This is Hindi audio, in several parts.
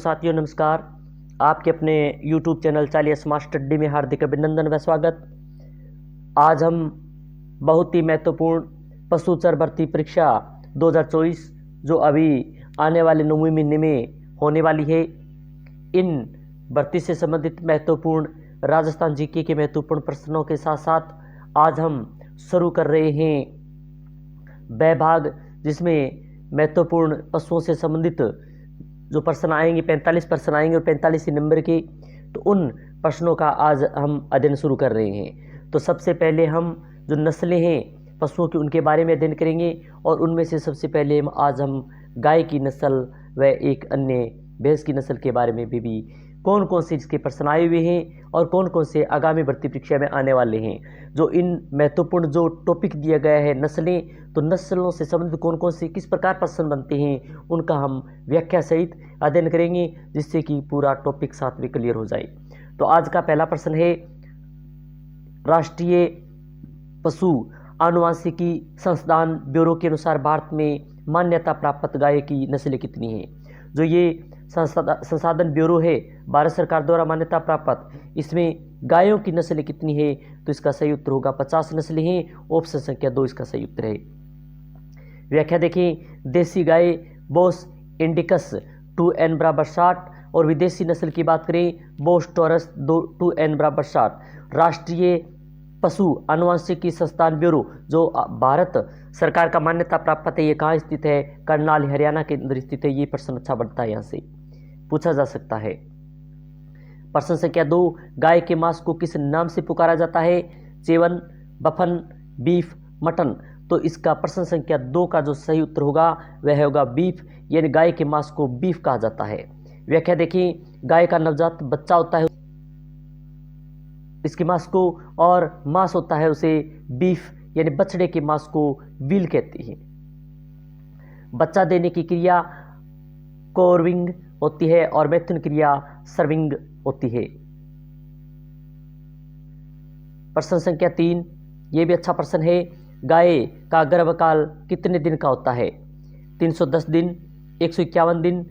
साथियों नमस्कार। आपके अपने YouTube चैनल चालिया स्मार्ट स्टडी में हार्दिक अभिनंदन व स्वागत। आज हम बहुत ही महत्वपूर्ण पशु चर भर्ती परीक्षा 2024 जो अभी आने वाले 9वें महीने में होने वाली है, इन भर्ती से संबंधित महत्वपूर्ण राजस्थान जीके के महत्वपूर्ण प्रश्नों के साथ साथ आज हम शुरू कर रहे हैं वह भाग जिसमें महत्वपूर्ण पशुओं से संबंधित जो प्रश्न आएंगे 45 प्रश्न आएंगे और 45 नंबर के, तो उन प्रश्नों का आज हम अध्ययन शुरू कर रहे हैं। तो सबसे पहले हम जो नस्लें हैं पशुओं की उनके बारे में अध्ययन करेंगे और उनमें से सबसे पहले आज हम गाय की नस्ल व एक अन्य भैंस की नस्ल के बारे में भी कौन कौन से इसके प्रश्न आए हुए हैं और कौन कौन से आगामी भर्ती परीक्षा में आने वाले हैं। जो इन महत्वपूर्ण जो टॉपिक दिया गया है नस्लें, तो नस्लों से संबंधित कौन कौन से किस प्रकार प्रश्न बनते हैं उनका हम व्याख्या सहित अध्ययन करेंगे, जिससे कि पूरा टॉपिक साथ में क्लियर हो जाए। तो आज का पहला प्रश्न है, राष्ट्रीय पशु आनुवांशिकी संस्थान ब्यूरो के अनुसार भारत में मान्यता प्राप्त गाय की नस्लें कितनी हैं। जो ये संसाधन ब्यूरो है भारत सरकार द्वारा मान्यता प्राप्त, इसमें गायों की नस्लें कितनी है, तो इसका सही उत्तर होगा 50 नस्लें हैं। ऑप्शन संख्या 2 इसका सही उत्तर है। व्याख्या देखें, देसी गाय बोस इंडिकस 2n बराबर 60 और विदेशी नस्ल की बात करें बोस टॉरस 2n बराबर 60। राष्ट्रीय पशु आनुवांशिकी संस्थान ब्यूरो जो भारत सरकार का मान्यता प्राप्त है, ये कहाँ स्थित है, करनाल हरियाणा के अंदर स्थित है। ये प्रश्न अच्छा बनता है, यहाँ से पूछा जा सकता है। प्रश्न संख्या 2, गाय के मांस को किस नाम से पुकारा जाता है, चेवन, बफन, बीफ, मटन। तो इसका प्रश्न संख्या 2 का जो सही उत्तर होगा वह होगा बीफ, यानी गाय के मांस को बीफ कहा जाता है। व्याख्या देखिए, गाय का नवजात बच्चा होता है इसके मांस को, और मांस होता है उसे बीफ, यानी बछड़े के मांस को विल कहते हैं। बच्चा देने की क्रिया कोरविंग होती है और मैथुन क्रिया सर्विंग होती है। प्रश्न संख्या 3, ये भी अच्छा प्रश्न है, गाय का गर्भकाल कितने दिन का होता है, 310 दिन, 151 दिन,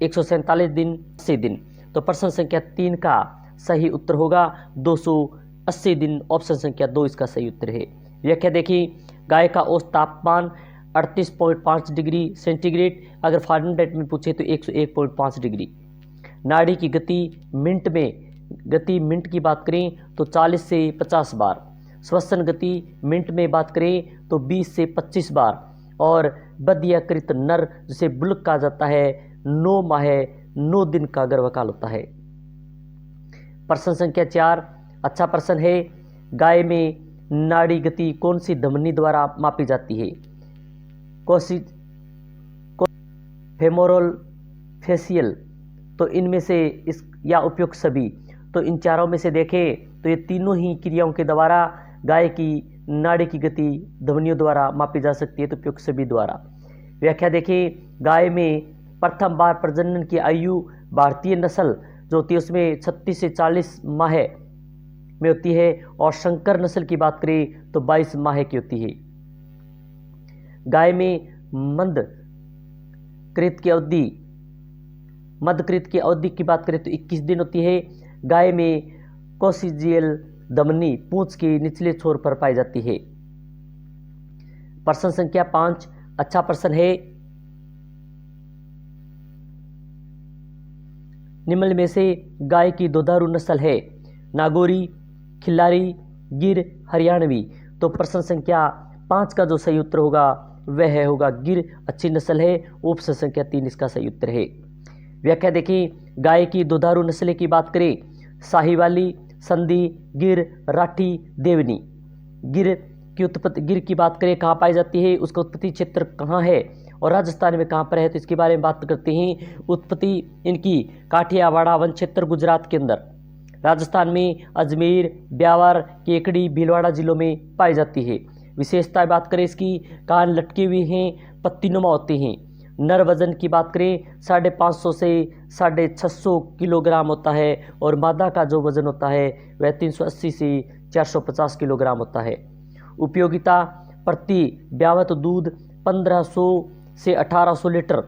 147 दिन, 80 दिन। तो प्रश्न संख्या 3 का सही उत्तर होगा 280 दिन। ऑप्शन संख्या 2 इसका सही उत्तर है। व्याख्या देखिए, गाय का औसत तापमान 38.5 डिग्री सेंटीग्रेड, अगर फारेनहाइट में पूछे तो 101.5 डिग्री। नाड़ी की गति मिनट की बात करें तो 40 से 50 बार। श्वसन गति मिनट में बात करें तो 20 से 25 बार। और बधियाकृत नर जिसे बुलक कहा जाता है 9 माह 9 दिन का गर्भकाल होता है। प्रश्न संख्या 4, अच्छा प्रश्न है, गाय में नाड़ी गति कौन सी धमनी द्वारा मापी जाती है, फेमोरल, फेसियल। तो इनमें से इस या उपयुक्त सभी, तो इन चारों में से देखें तो ये तीनों ही क्रियाओं के द्वारा गाय की नाड़ी की गति धमनियों द्वारा मापी जा सकती है, तो उपयुक्त सभी द्वारा। व्याख्या देखें, गाय में प्रथम बार प्रजनन की आयु भारतीय नस्ल जो होती है उसमें 36 से 40 माह में होती है, और शंकर नस्ल की बात करें तो 22 माह की होती है। गाय में मध्यकृत की अवधि की बात करें तो 21 दिन होती है। गाय में कोशिजियल धमनी पूंछ के निचले छोर पर पाई जाती है। प्रश्न संख्या 5, अच्छा प्रश्न है, निम्न में से गाय की दुधारू नस्ल है, नागौरी, खिल्लारी, गिर, हरियाणवी। तो प्रश्न संख्या 5 का जो सही उत्तर होगा वह होगा गिर, अच्छी नस्ल है। ऑप्शन संख्या 3 इसका सही उत्तर है। व्याख्या देखिए, गाय की दुधारू नस्लें की बात करें साहिवाली, संधी, गिर, राठी, देवनी। गिर की बात करें कहाँ पाई जाती है, उसका उत्पत्ति क्षेत्र कहाँ है और राजस्थान में कहाँ पर है, तो इसके बारे में बात करते हैं। उत्पत्ति इनकी काठियावाड़ा वन क्षेत्र गुजरात के अंदर, राजस्थान में अजमेर, ब्यावर, केकड़ी, भीलवाड़ा जिलों में पाई जाती है। विशेषता बात करें इसकी, कान लटके हुए हैं, पत्तीनुमा होते हैं। नर वजन की बात करें 550 से 650 किलोग्राम होता है, और मादा का जो वजन होता है वह 380 से 450 किलोग्राम होता है। उपयोगिता, प्रति ब्यावत दूध 1500 से 1800 लीटर,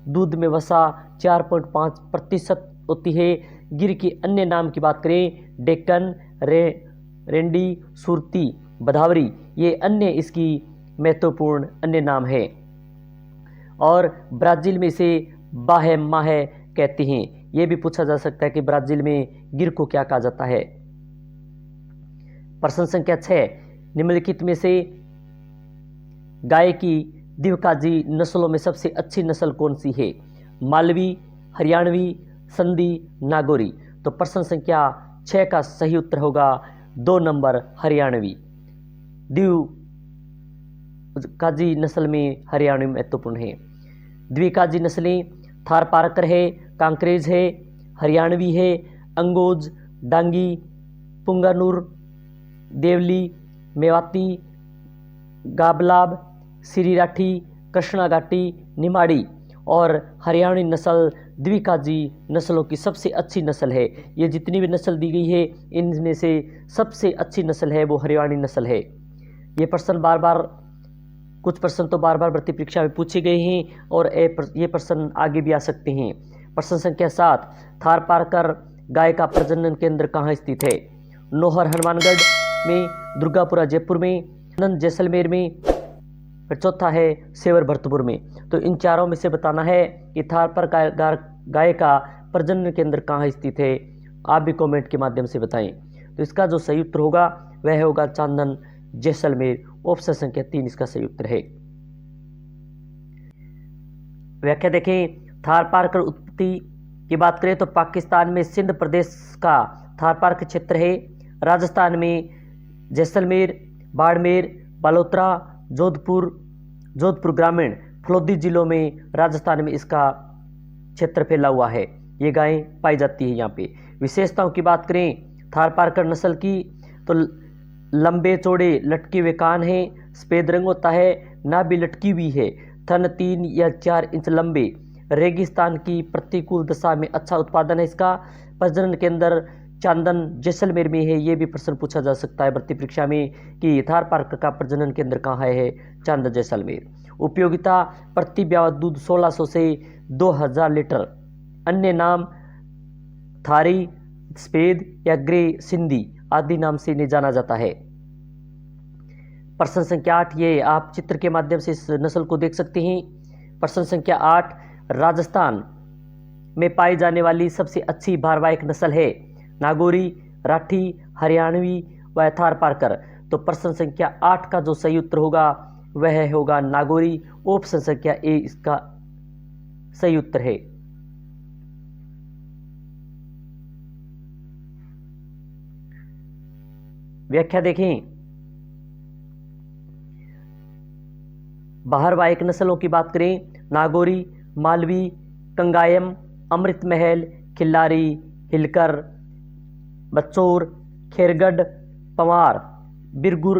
दूध में वसा 4.5% होती है। गिर के अन्य नाम की बात करें, डेक्कन, रेंडी, सुरती, भदावरी, ये अन्य इसकी महत्वपूर्ण अन्य नाम है। और ब्राज़ील में इसे बाहे माहे कहते हैं। यह भी पूछा जा सकता है कि ब्राज़ील में गिर को क्या कहा जाता है। प्रश्न संख्या 6, निम्नलिखित में से गाय की द्विकाजी नस्लों में सबसे अच्छी नस्ल कौन सी है? मालवी, हरियाणवी, संधी, नागौरी। तो प्रश्न संख्या 6 का सही उत्तर होगा 2 नंबर हरियाणवी। द्विकाजी नस्ल में हरियाणवी महत्वपूर्ण है। द्विकाजी नस्लें थारपारकर है, कांकरेज है, हरियाणवी है, अंगोज, डांगी, पुंगानुर, देवली, मेवाती, गाबलाब, श्रीराठी, कृष्णाघाटी, निमाड़ी। और हरियाणवी नस्ल द्विकाजी नस्लों की सबसे अच्छी नस्ल है। ये जितनी भी नस्ल दी गई है इनमें से सबसे अच्छी नस्ल है वो हरियाणवी नस्ल है। ये प्रश्न कुछ प्रश्न तो बार बार भर्ती परीक्षा में पूछे गए हैं और ये प्रश्न आगे भी आ सकते हैं। प्रश्न संख्या 7, थारपारकर गाय का प्रजनन केंद्र कहाँ स्थित है? नौहर हनुमानगढ़ में, दुर्गापुरा जयपुर में, नंद जैसलमेर में, फिर चौथा है सेवर भरतपुर में। तो इन चारों में से बताना है कि थारपारकर गाय का प्रजनन केंद्र कहाँ स्थित है। आप भी कमेंट के माध्यम से बताएं। तो इसका जो सही उत्तर होगा वह होगा चांदन जैसलमेर। ऑप्शन संख्या 3 इसका सही उत्तर है। व्याख्या देखें, थारपारकर उत्पत्ति की बात करें तो पाकिस्तान में सिंध प्रदेश का थारपारकर क्षेत्र है। राजस्थान में जैसलमेर, बाड़मेर, बालोतरा, जोधपुर ग्रामीण, फलोदी जिलों में राजस्थान में इसका क्षेत्र फैला हुआ है। ये गायें पाई जाती है यहाँ पे। विशेषताओं की बात करें थारपारकर नस्ल की तो लंबे चौड़े लटके हुए कान हैं, सफेद रंग होता है, नाभि लटकी हुई है, थन 3 या 4 इंच लंबे, रेगिस्तान की प्रतिकूल दशा में अच्छा उत्पादन है इसका। प्रजनन केंद्र चांदन जैसलमेर में है। ये भी प्रश्न पूछा जा सकता है भर्ती परीक्षा में कि थारपारकर का प्रजनन केंद्र कहाँ है? चांदन जैसलमेर। उपयोगिता, प्रति ब्यावत दूध 1600 से 2000 लीटर। अन्य नाम थारी, सफेद या ग्रे सिंधी आदि नाम से इन्हें जाना जाता है। प्रश्न संख्या 8, ये आप चित्र के माध्यम से इस नस्ल को देख सकते हैं। प्रश्न संख्या 8, राजस्थान में पाई जाने वाली सबसे अच्छी भारवाहक नस्ल है? नागौरी, राठी, हरियाणवी व थारपारकर। तो प्रश्न संख्या 8 का जो सही उत्तर होगा वह होगा नागौरी। ऑप्शन संख्या ए इसका सही उत्तर है। व्याख्या देखें, भारवाहक नस्लों की बात करें नागौरी, मालवी, कंगायम, अमृत महल, खिल्लारी, हिलकर, बच्चौर, खेरगढ़, पंवार, बिरगुर,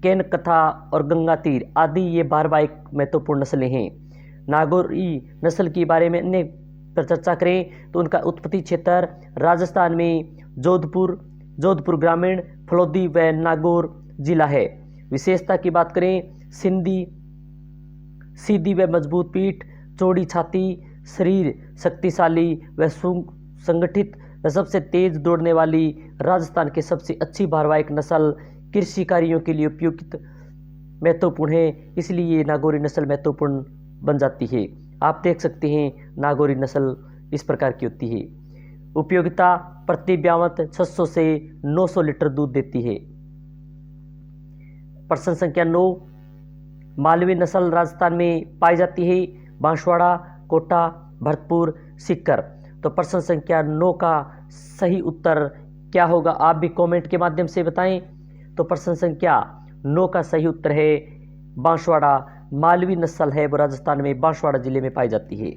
केनकथा और गंगातीर आदि ये भारवाहक महत्वपूर्ण नस्लें हैं। नागौरी नस्ल के बारे में अन्य पर चर्चा करें तो उनका उत्पत्ति क्षेत्र राजस्थान में जोधपुर ग्रामीण, फलोदी व नागौर जिला है। विशेषता की बात करें सीधी व मजबूत पीठ, चौड़ी छाती, शरीर शक्तिशाली व संगठित व सबसे तेज दौड़ने वाली राजस्थान की सबसे अच्छी भारवाहक नस्ल कृषि कार्यों के लिए उपयुक्त महत्वपूर्ण है। इसलिए नागौरी नस्ल महत्वपूर्ण बन जाती है। आप देख सकते हैं नागौरी नस्ल इस प्रकार की होती है। उपयोगिता, प्रति ब्यावत 600 से 900 लीटर दूध देती है। प्रश्न संख्या 9, मालवी नस्ल राजस्थान में पाई जाती है? बांसवाड़ा, कोटा, भरतपुर, सीकर। तो प्रश्न संख्या 9 का सही उत्तर क्या होगा? आप भी कमेंट के माध्यम से बताएं। तो प्रश्न संख्या 9 का सही उत्तर है बांसवाड़ा। मालवी नस्ल है वो राजस्थान में बांसवाड़ा जिले में पाई जाती है।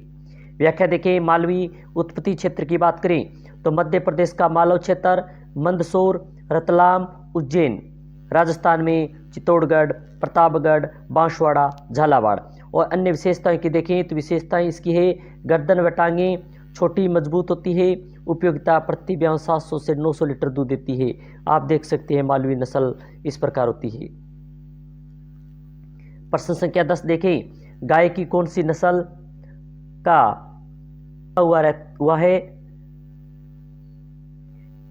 व्याख्या देखें, मालवी उत्पत्ति क्षेत्र की बात करें तो मध्य प्रदेश का मालव क्षेत्र, मंदसौर, रतलाम, उज्जैन, राजस्थान में चित्तौड़गढ़, प्रतापगढ़, बांसवाड़ा, झालावाड़। और अन्य विशेषताएं की देखें तो विशेषताएं इसकी है गर्दन व टांगें छोटी मजबूत होती है। उपयोगिता, प्रति ब्यावत 700 से 900 लीटर दूध देती है। आप देख सकते हैं मालवी नस्ल इस प्रकार होती है। प्रश्न संख्या 10 देखें, गाय की कौन सी नस्ल का हुआ है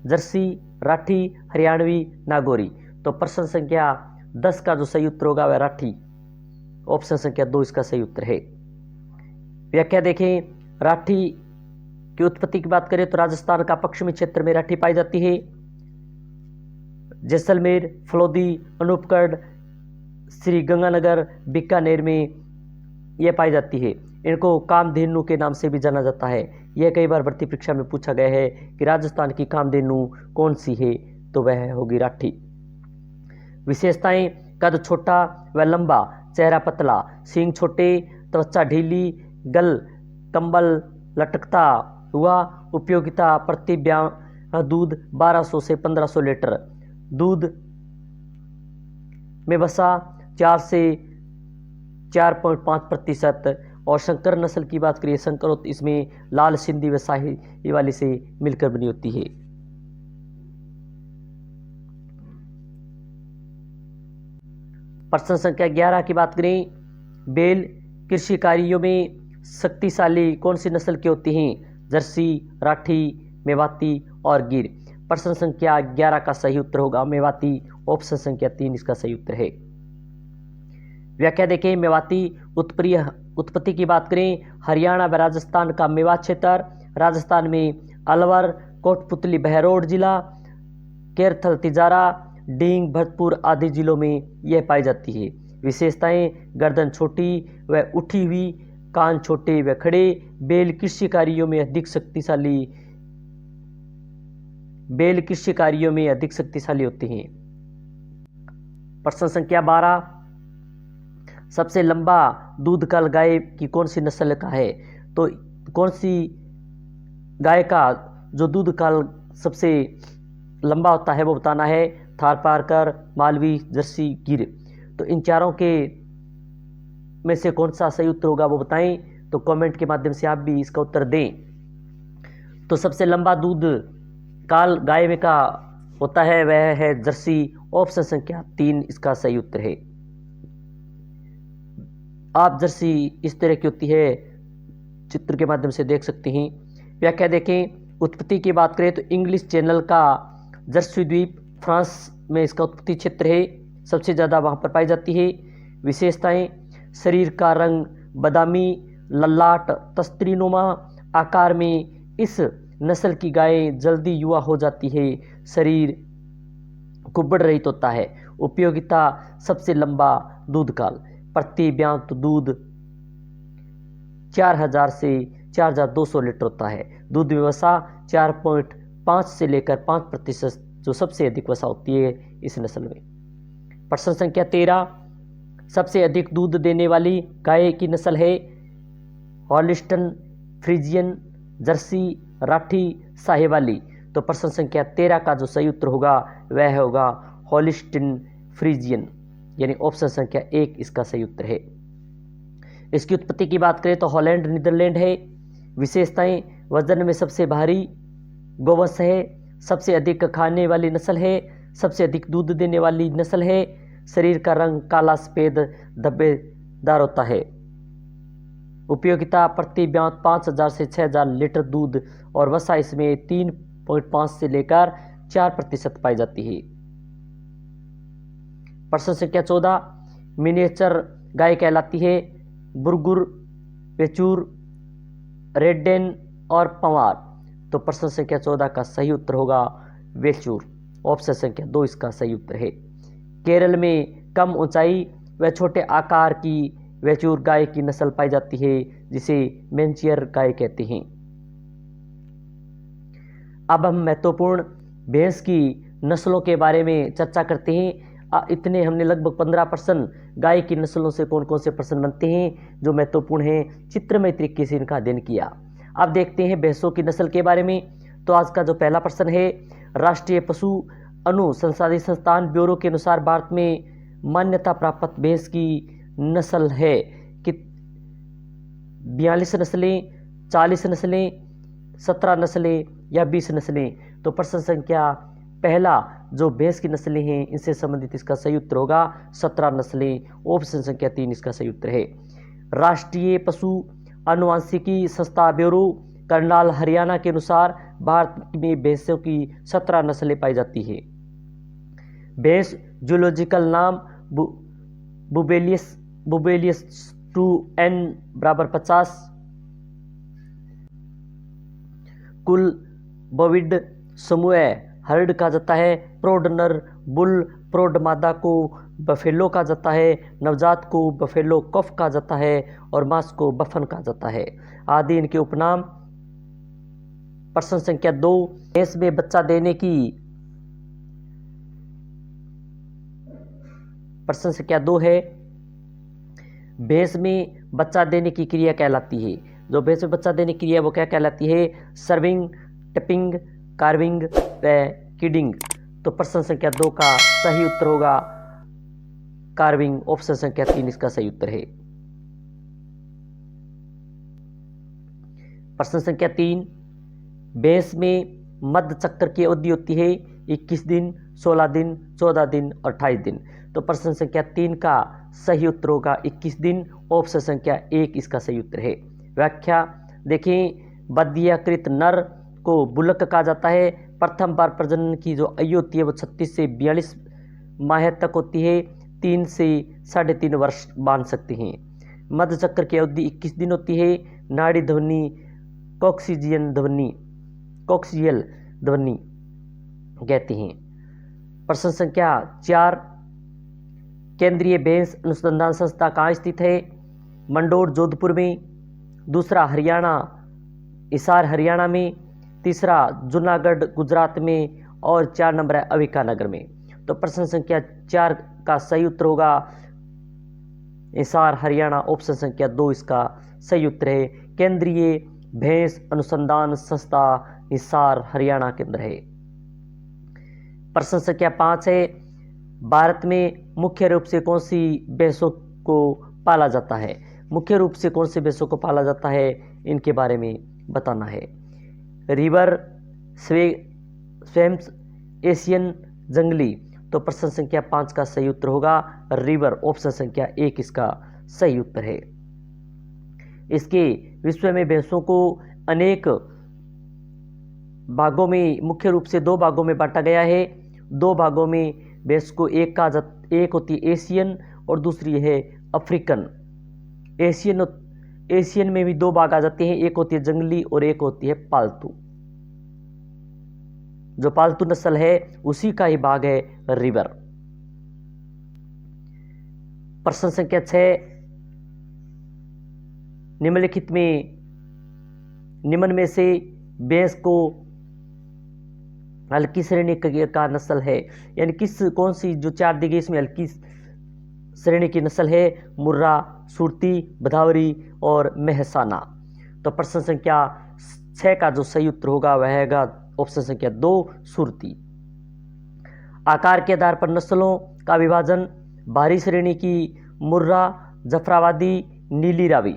जर्सी, राठी, हरियाणवी, नागौरी। तो प्रश्न संख्या 10 का जो सही उत्तर होगा वह राठी, ऑप्शन संख्या 2 इसका सही उत्तर है। व्याख्या देखें, राठी की उत्पत्ति की बात करें तो राजस्थान का पश्चिमी क्षेत्र में राठी पाई जाती है। जैसलमेर, फलोदी, अनूपगढ़, श्री गंगानगर, बीकानेर में यह पाई जाती है। इनको कामधेनु के नाम से भी जाना जाता है। यह कई बार भर्ती परीक्षा में पूछा गया है कि राजस्थान की कामधेनु कौन सी है, तो वह होगी राठी। विशेषताएं, कद छोटा व लंबा, चेहरा पतला, सींग छोटे, त्वचा ढीली, गल कंबल लटकता हुआ। उपयोगिता, प्रति ब्याह दूध 1200 से 1500 लीटर, दूध में वसा 4 से 4.5%। और संकर नस्ल की बात करिए, संकर इसमें लाल सिंधी व शाही वाली से मिलकर बनी होती है। प्रश्न संख्या 11 की बात करें, बैल कृषि कार्यों में शक्तिशाली कौन सी नस्ल की होती हैं? जर्सी, राठी, मेवाती और गिर। प्रश्न संख्या 11 का सही उत्तर होगा मेवाती, ऑप्शन संख्या 3 इसका सही उत्तर है। व्याख्या देखें, मेवाती उत्पत्ति की बात करें, हरियाणा व राजस्थान का मेवात क्षेत्र, राजस्थान में अलवर, कोटपुतली, बहरोड जिला, केरथल, तिजारा, डींग, भरतपुर आदि जिलों में यह पाई जाती है। विशेषताएं, गर्दन छोटी व उठी हुई, कान छोटे व खड़े, बैल कृषि कार्यों में अधिक शक्तिशाली होते हैं। प्रश्न संख्या 12, सबसे लंबा दूधकाल गाय की कौन सी नस्ल का है? तो कौन सी गाय का जो दूधकाल सबसे लंबा होता है वो बताना है। थारपारकर, मालवी, जर्सी, गिर। तो इन चारों के में से कौन सा सही उत्तर होगा वो बताएं, तो कमेंट के माध्यम से आप भी इसका उत्तर दें। तो सबसे लंबा दूध काल गाय में का होता है वह है जर्सी, ऑप्शन संख्या 3 इसका सही उत्तर है। आप जर्सी इस तरह की होती है, चित्र के माध्यम से देख सकते हैं। व्याख्या देखें, उत्पत्ति की बात करें तो इंग्लिश चैनल का जर्सी द्वीप फ्रांस में इसका उत्पत्ति क्षेत्र है, सबसे ज़्यादा वहाँ पर पाई जाती है। विशेषताएं, शरीर का रंग बादामी, ललाट तस्त्रीनुमा आकार में इस नस्ल की गाय जल्दी युवा हो जाती है, शरीर कुब्बड़ रहित होता है। उपयोगिता, सबसे लंबा दूधकाल, प्रति ब्यांत दूध 4000 से 4200 लीटर होता है। दूध में वसा 4.5 से लेकर 5% जो सबसे अधिक वसा होती है इस नस्ल में। प्रश्न संख्या 13, सबसे अधिक दूध देने वाली गाय की नस्ल है हॉलिस्टन, फ्रीजियन, जर्सी, राठी, साहिवाली। तो प्रश्न संख्या 13 का जो सही उत्तर होगा वह होगा हॉलिस्टन फ्रीजियन, यानी ऑप्शन संख्या 1 इसका सही उत्तर है। इसकी उत्पत्ति की बात करें तो हॉलैंड, नीदरलैंड है। विशेषताएं, वजन में सबसे भारी गोवंश है, सबसे अधिक खाने वाली नस्ल है, सबसे अधिक दूध देने वाली नस्ल है, शरीर का रंग काला सफेद धब्बेदार होता है। उपयोगिता, प्रति ब्यांत 5000 से 6000 लीटर दूध और वसा इसमें 3.5 से लेकर 4% पाई जाती है। प्रश्न संख्या 14, मिनिएचर गाय कहलाती है बुरगुर, वेचूर, रेडेन और पंवार। तो प्रश्न संख्या 14 का सही उत्तर होगा वेचूर, ऑप्शन संख्या 2 इसका सही उत्तर है। केरल में कम ऊंचाई व छोटे आकार की वेचूर गाय की नस्ल पाई जाती है जिसे मेंचियर गाय कहते हैं। अब हम महत्वपूर्ण भैंस की नस्लों के बारे में चर्चा करते हैं। इतने हमने लगभग 15 प्रश्न गाय की नस्लों से कौन कौन से प्रश्न बनते हैं जो महत्वपूर्ण हैं, चित्रमय तरीके से इनका अध्ययन किया। अब देखते हैं भैंसों की नस्ल के बारे में। तो आज का जो पहला प्रश्न है, राष्ट्रीय पशु अनुसंधान संस्थान ब्यूरो के अनुसार भारत में मान्यता प्राप्त भैंस की नस्ल है कि 42 नस्लें, 40 नस्लें, 17 नस्लें या 20 नस्लें। तो प्रश्न संख्या पहला जो भैंस की नस्लें हैं इनसे संबंधित इसका सही उत्तर होगा 17 नस्लें, ऑप्शन संख्या 3 इसका सही उत्तर है। राष्ट्रीय पशु आनुवंशिकी संस्था ब्यूरो करनाल हरियाणा के अनुसार भारत में भैंसों की 17 नस्लें पाई जाती है। भैंस जूलॉजिकल नाम बुबेलियस 2n = 50। कुल बोविड समूह हर्ड कहा जाता है। प्रौढ़ नर बुल, प्रौढ़ मादा को बफेलो कहा जाता है। नवजात को बफेलो कफ कहा जाता है और मांस को बफन कहा जाता है। आदि इनके उपनाम। प्रश्न संख्या 2, भैंस में बच्चा देने की प्रश्न संख्या 2 है, भैंस में बच्चा देने की क्रिया कहलाती है। जो भैंस में बच्चा देने की क्रिया वो क्या कहलाती है? सर्विंग, टिपिंग, कार्विंग व किडिंग। तो प्रश्न संख्या 2 का सही उत्तर होगा कार्विंग। ऑप्शन संख्या 3 इसका सही उत्तर है। प्रश्न संख्या 3, भैंस में मध्य चक्र की अवधि होती है 21 दिन, 16 दिन, 14 दिन और 28 दिन। तो प्रश्न संख्या 3 का सही उत्तर होगा 21 दिन। ऑप्शन संख्या 1 इसका सही उत्तर है। व्याख्या देखें, बद्धियाकृत नर को बुलक कहा जाता है। प्रथम बार प्रजनन की जो आयु होती है वो 36 से 42 माह तक होती है। 3 से 3.5 वर्ष बांध सकते हैं। मध्य चक्र की अवधि 21 दिन होती है। नाड़ी ध्वनि कॉक्सियल ध्वनि कहते हैं। प्रश्न संख्या 4, केंद्रीय भैंस अनुसंधान संस्था कहाँ स्थित है? मंडोर जोधपुर में, दूसरा हरियाणा हिसार हरियाणा में, तीसरा जूनागढ़ गुजरात में और 4 नंबर है अविकानगर में। तो प्रश्न संख्या 4 का सही उत्तर होगा हिसार हरियाणा। ऑप्शन संख्या 2 इसका सही उत्तर है। केंद्रीय भैंस अनुसंधान संस्था हिसार हरियाणा के अंदर है। प्रश्न संख्या 5 है, भारत में मुख्य रूप से कौन सी भैंसों को पाला जाता है? मुख्य रूप से कौन सी भैंसों को पाला जाता है इनके बारे में बताना है। रिवर, स्वेम्स, एशियन, जंगली। तो प्रश्न संख्या 5 का सही उत्तर होगा रिवर। ऑप्शन संख्या 1 इसका सही उत्तर है। इसके विश्व में भैंसों को अनेक भागों में, मुख्य रूप से 2 भागों में बांटा गया है। 2 भागों में भैंस को एक होती है एशियन और दूसरी है अफ्रीकन। एशियन में भी 2 भाग आ जाते हैं, एक होती है जंगली और एक होती है पालतू। जो पालतू नस्ल है उसी का ही भाग है रिवर। प्रश्न संख्या 6, निम्न में से भैंस को हल्की श्रेणी का नस्ल है, यानी कौन सी जो 4 दी गई इसमें हल्की श्रेणी की नस्ल है? मुर्रा, सुरती, भदावरी और मेहसाना। तो प्रश्न संख्या 6 का जो सही उत्तर होगा वह है ऑप्शन संख्या 2 सुरती। आकार के आधार पर नस्लों का विभाजन, भारी श्रेणी की मुर्रा, जफराबादी, नीली रावी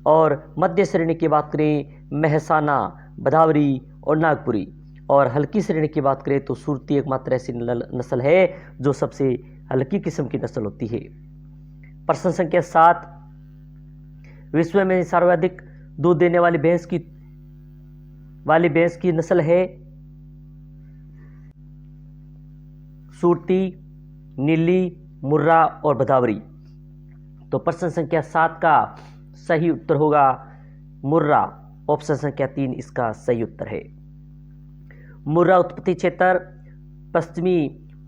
और मध्य श्रेणी की बात करें मेहसाना, भदावरी और नागपुरी और हल्की श्रेणी की बात करें तो सुरती एकमात्र ऐसी नस्ल है जो सबसे हल्की किस्म की नस्ल होती है। प्रश्न संख्या 7, विश्व में सर्वाधिक दूध देने वाली भैंस की नस्ल है सुरती, नीली, मुर्रा और भदावरी। तो प्रश्न संख्या 7 का सही उत्तर होगा मुर्रा। ऑप्शन संख्या 3 इसका सही उत्तर है। मुर्रा उत्पत्ति क्षेत्र पश्चिमी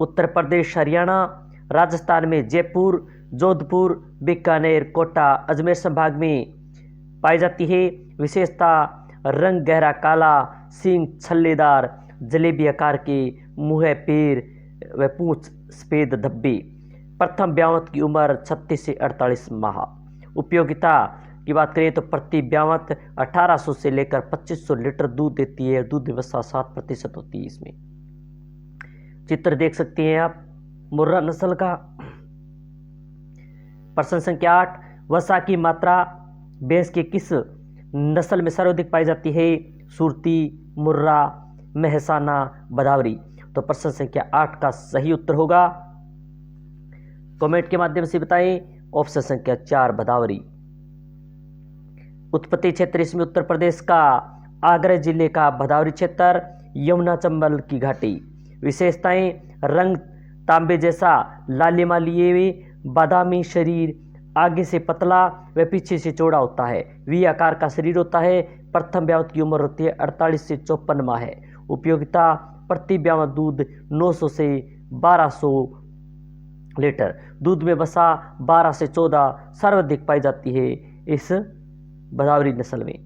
उत्तर प्रदेश, हरियाणा, राजस्थान में जयपुर, जोधपुर, बीकानेर, कोटा, अजमेर संभाग में पाई जाती है। विशेषता रंग गहरा काला, सींग छल्लेदार, जलेबी आकार के, मुंह, पैर व पूंछ सफेद धब्बे। प्रथम ब्यावत की उम्र 36 से 48 माह। उपयोगिता की बात करें तो प्रति ब्यावत 1800 से लेकर 2500 लीटर दूध देती है। दूध व्यवस्था 7% होती है। इसमें चित्र देख सकते हैं आप मुर्रा नस्ल का। प्रश्न संख्या 8, वसा की मात्रा भैंस के किस नस्ल में सर्वाधिक पाई जाती है? सुरती, मुर्रा, मेहसाना, भदावरी। तो प्रश्न संख्या 8 का सही उत्तर होगा, कमेंट के माध्यम से बताएं, ऑप्शन संख्या 4 भदावरी। उत्पत्ति क्षेत्र इसमें उत्तर प्रदेश का आगरा जिले का भदौरी क्षेत्र, यमुना चंबल की घाटी। विशेषताएं, रंग तांबे जैसा लालिमा लिए हुए, बादामी शरीर, आगे से पतला व पीछे से चौड़ा होता है, वी आकार का शरीर होता है। प्रथम ब्यावत की उम्र होती है 48 से 54 माह है। उपयोगिता, प्रति ब्यावत दूध 900 से 1200 लीटर। दूध में वसा 12 से 14 सर्वाधिक पाई जाती है इस भदौरी नस्ल में।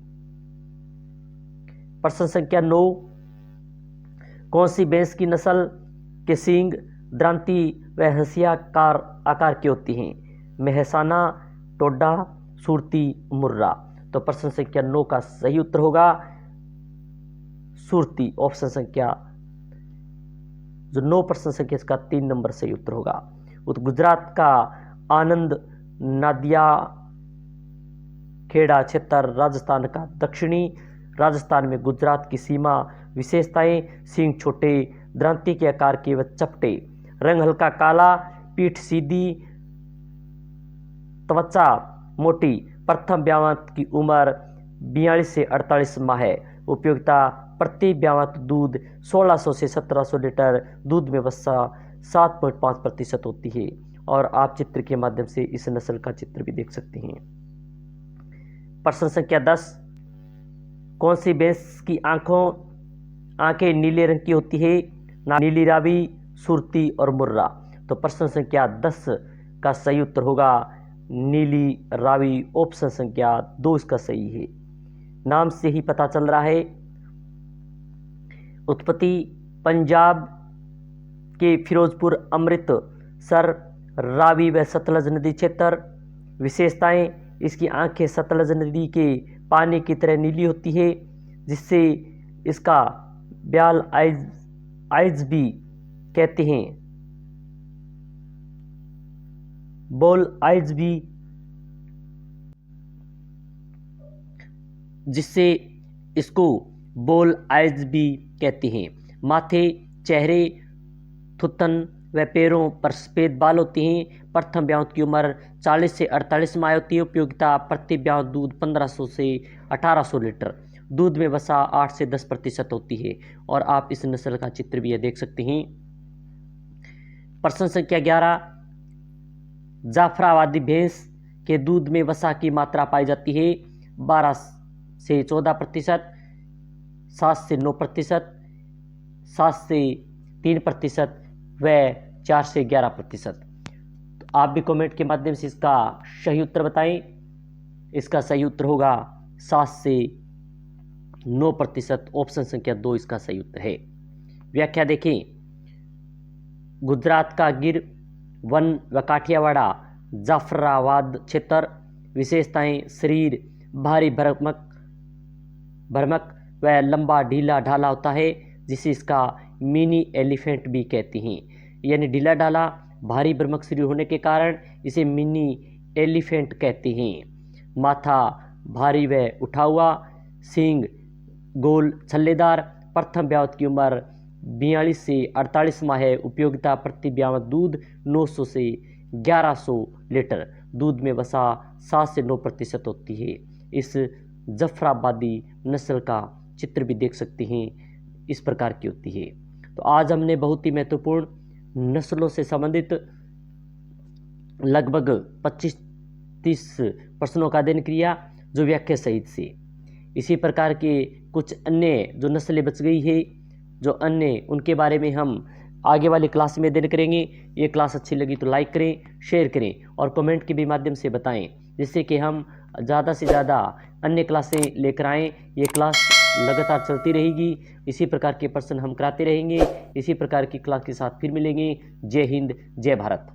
प्रश्न संख्या 9, कौन सी भैंस की नस्ल के सींग द्रांति व हंसिया आकार की होती हैं? मेहसाना, टोडा, सुरती, मुर्रा। तो प्रश्न संख्या 9 का सही उत्तर होगा सुरती। ऑप्शन संख्या जो 9 प्रश्न संख्या इसका 3 नंबर सही उत्तर होगा। गुजरात का आनंद नादिया खेड़ा क्षेत्र, राजस्थान का दक्षिणी राजस्थान में गुजरात की सीमा। विशेषताएं, सींग छोटे, द्रांति के आकार के व चपटे, रंग हल्का काला, पीठ सीधी, त्वचा मोटी। प्रथम ब्यावत की उम्र 42 से 48 माह है। उपयोगिता, प्रति ब्यावत दूध 1600 से 1700 लीटर। दूध में वसा 7.5% होती है। और आप चित्र के माध्यम से इस नस्ल का चित्र भी देख सकते हैं। प्रश्न संख्या 10, कौन सी भैंस की आंखें नीले रंग की होती है? नीली रावी, सुरती और मुर्रा। तो प्रश्न संख्या 10 का सही उत्तर होगा नीली रावी। ऑप्शन संख्या 2 इसका सही है। नाम से ही पता चल रहा है। उत्पत्ति पंजाब के फिरोजपुर, अमृतसर, रावी व सतलज नदी क्षेत्र। विशेषताएं, इसकी आंखें सतलज नदी के पानी की तरह नीली होती है, जिससे इसका ब्याल आइज भी कहते हैं। बोल आइज भी, जिससे इसको बोल आइज भी कहते हैं। माथे, चेहरे, थुतन व पैरों पर सफेद बाल होते हैं। प्रथम ब्यावत की उम्र 40 से 48 माह होती है। उपयोगिता, प्रति ब्यावत दूध 1500 से 1800 लीटर। दूध में वसा 8 से 10% होती है। और आप इस नस्ल का चित्र भी देख सकते हैं। प्रश्न संख्या 11, जाफराबादी भैंस के दूध में वसा की मात्रा पाई जाती है 12 से 14%, 7 से 9%, 7 से 3% व 4 से 11%। तो आप भी कमेंट के माध्यम से इसका सही उत्तर बताएं। इसका सही उत्तर होगा 7 से 9%। ऑप्शन संख्या 2 इसका सही उत्तर है। व्याख्या देखें, गुजरात का गिर वन व काठियावाड़ा, जाफराबाद क्षेत्र। विशेषताएं, शरीर भारी भरमक व लंबा ढीला ढाला होता है, जिसे इसका मिनी एलिफेंट भी कहते हैं। यानी ढीला ढाला भारी भरमक शरीर होने के कारण इसे मिनी एलिफेंट कहते हैं। माथा भारी व उठा हुआ, सींग गोल छल्लेदार। प्रथम ब्यावत की उम्र 42 से 48 माह है। उपयोगिता, प्रति ब्यावत दूध 900 से 1100 लीटर। दूध में वसा 7 से 9% होती है। इस जफराबादी नस्ल का चित्र भी देख सकते हैं, इस प्रकार की होती है। तो आज हमने बहुत ही महत्वपूर्ण नस्लों से संबंधित लगभग 25-30 प्रश्नों का अध्ययन किया, जो व्याख्या सहित से। इसी प्रकार के कुछ अन्य जो नस्लें बच गई है, जो अन्य, उनके बारे में हम आगे वाली क्लास में अध्ययन करेंगे। ये क्लास अच्छी लगी तो लाइक करें, शेयर करें और कमेंट के भी माध्यम से बताएं, जिससे कि हम ज़्यादा से ज़्यादा अन्य क्लासें लेकर आएँ। ये क्लास लगातार चलती रहेगी। इसी प्रकार के प्रश्न हम कराते रहेंगे। इसी प्रकार की क्लास के साथ फिर मिलेंगे। जय हिंद, जय भारत।